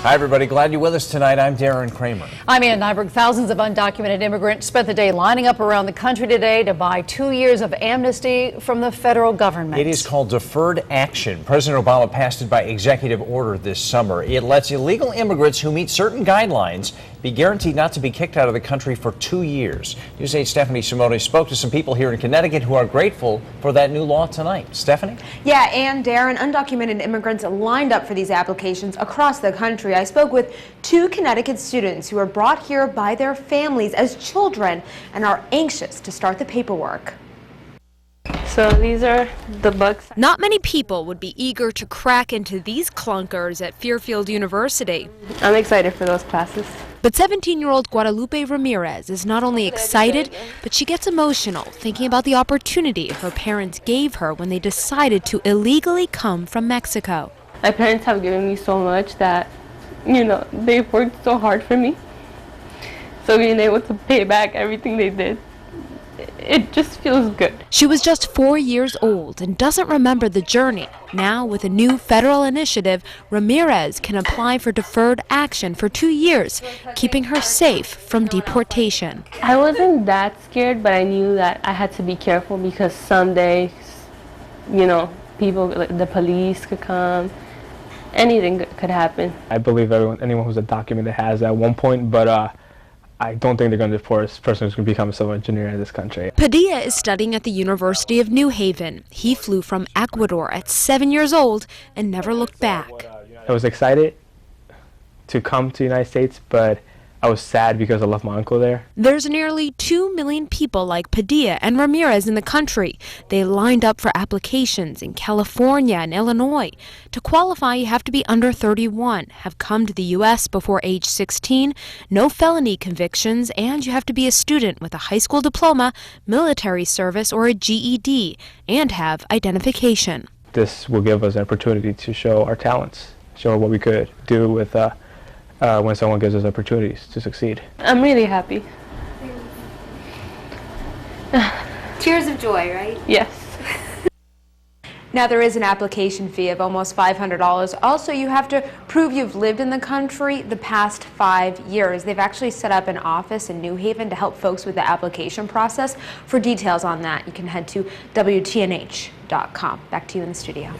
Hi, everybody. Glad you're with us tonight. I'm Darren Kramer. I'm Ann Nyberg. Thousands of undocumented immigrants spent the day lining up around the country today to buy 2 years of amnesty from the federal government. It is called deferred action. President Obama passed it by executive order this summer. It lets illegal immigrants who meet certain guidelines be guaranteed not to be kicked out of the country for 2 years. News 8's Stephanie Simone spoke to some people here in Connecticut who are grateful for that new law tonight. Stephanie? Yeah, and Darren, undocumented immigrants lined up for these applications across the country. I spoke with 2 Connecticut students who were brought here by their families as children and are anxious to start the paperwork. So these are the books. Not many people would be eager to crack into these clunkers at Fairfield University. I'm excited for those classes. But 17-year-old Guadalupe Ramirez is not only excited, but she gets emotional thinking about the opportunity her parents gave her when they decided to illegally come from Mexico. My parents have given me so much that, they've worked so hard for me. So being able to pay back everything they did, it just feels good. She was just 4 years old and doesn't remember the journey. Now, with a new federal initiative, Ramirez can apply for deferred action for 2 years, keeping her safe from deportation. I wasn't that scared, but I knew that I had to be careful because someday, people, like the police could come. Anything could happen. I believe anyone who's undocumented has at one point, but I don't think they're going to deport a person who's going to become a civil engineer in this country. Padilla is studying at the University of New Haven. He flew from Ecuador at 7 years old and never looked back. I was excited to come to the United States, but I was sad because I left my uncle there. There's nearly 2 million people like Padilla and Ramirez in the country. They lined up for applications in California and Illinois. To qualify, you have to be under 31, have come to the U.S. before age 16, no felony convictions, and you have to be a student with a high school diploma, military service, or a GED, and have identification. This will give us an opportunity to show our talents, show what we could do with when someone gives us opportunities to succeed. I'm really happy. Tears of joy, right? Yes. Now, there is an application fee of almost $500. Also, you have to prove you've lived in the country the past 5 years. They've actually set up an office in New Haven to help folks with the application process. For details on that, you can head to WTNH.com. Back to you in the studio.